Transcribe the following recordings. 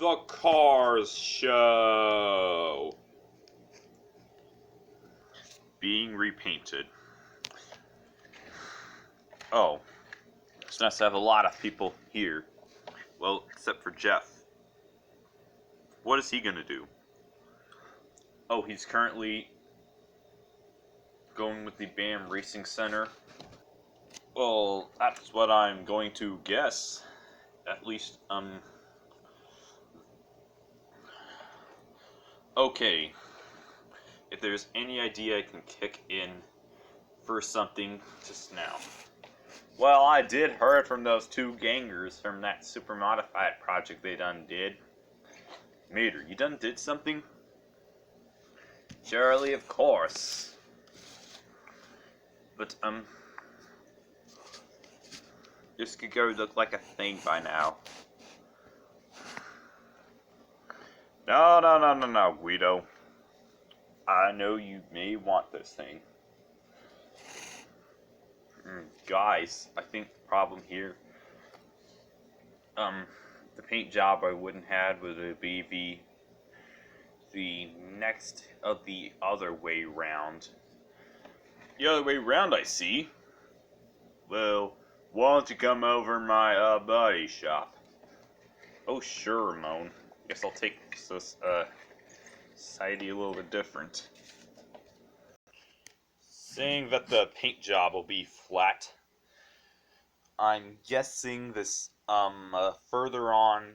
The Cars Show. Being repainted. Oh, it's nice to have a lot of people here. Well, except for Jeff. What is he gonna do? Oh, he's currently going with the BAM Racing Center. Well, that's what I'm going to guess. At least, okay. If there's any idea I can kick in for something just now. Well, I did heard from those two gangers from that super modified project they done did. Mater, you done did something? Surely, of course. But, this could go look like a thing by now. No, Guido. I know you may want this thing. Guys, I think the problem here, the paint job I wouldn't have would be the next of the other way round. The other way round, I see. Well, why don't you come over my body shop? Oh sure, Ramon. Guess I'll take this society a little bit different. Saying that the paint job will be flat, I'm guessing this further on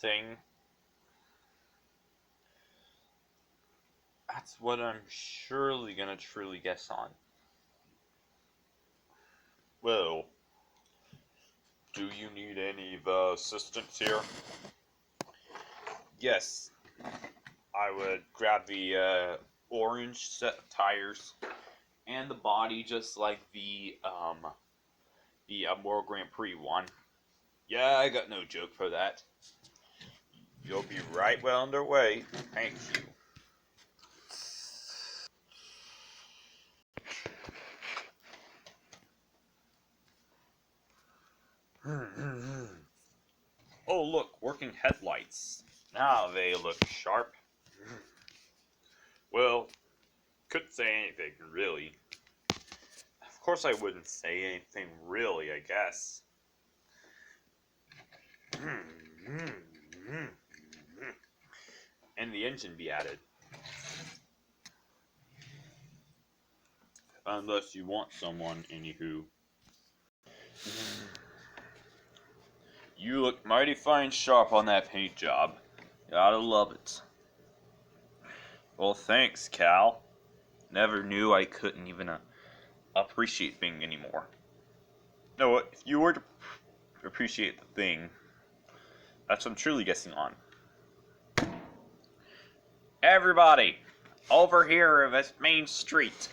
thing. That's what I'm surely gonna truly guess on. Well, do you need any assistance here? Yes, I would grab the orange set of tires and the body just like the World Grand Prix one. Yeah, I got no joke for that. You'll be right well underway. Thank you. Oh look, working headlights. Now they look sharp. Well, couldn't say anything really. Of course I wouldn't say anything really, I guess. And the engine be added. Unless you want someone, anywho. You look mighty fine sharp on that paint job. Gotta love it. Well, thanks, Cal. Never knew I couldn't even appreciate thing anymore. No, if you were to appreciate the thing, that's what I'm truly guessing on. Everybody, over here in this main street.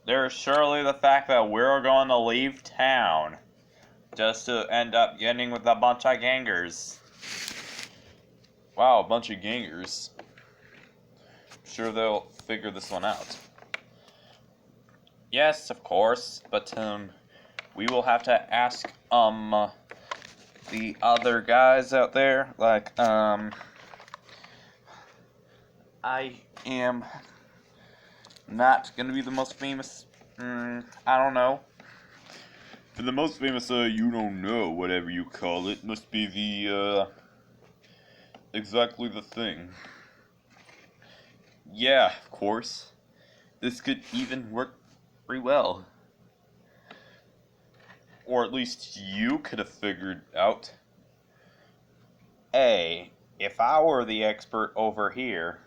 There's surely the fact that we're going to leave town just to end up getting with a bunch of gangers. Wow, a bunch of gangers. I'm sure they'll figure this one out. Yes, of course, but we will have to ask the other guys out there, like I am not gonna be the most famous. I don't know. For the most famous, you don't know, whatever you call it, must be the exactly the thing. Yeah, of course. This could even work pretty well. Or at least you could have figured out. Hey, if I were the expert over here,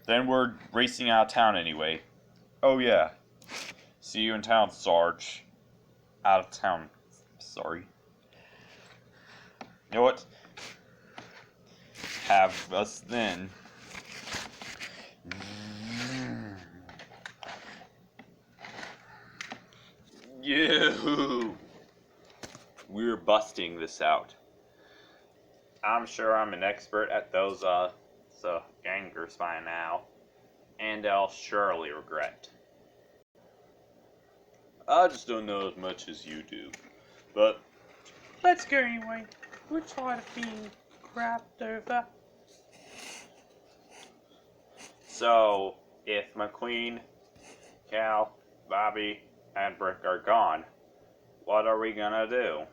then we're racing out of town anyway. Oh yeah. See you in town, Sarge. Out of town. Sorry. You know what? Have us then. You. We're busting this out. I'm sure I'm an expert at those gangers by now. and I'll surely regret. I just don't know as much as you do, but let's go anyway. We're tired of being crapped over. So, if McQueen, Cal, Bobby, and Brick are gone, what are we gonna do?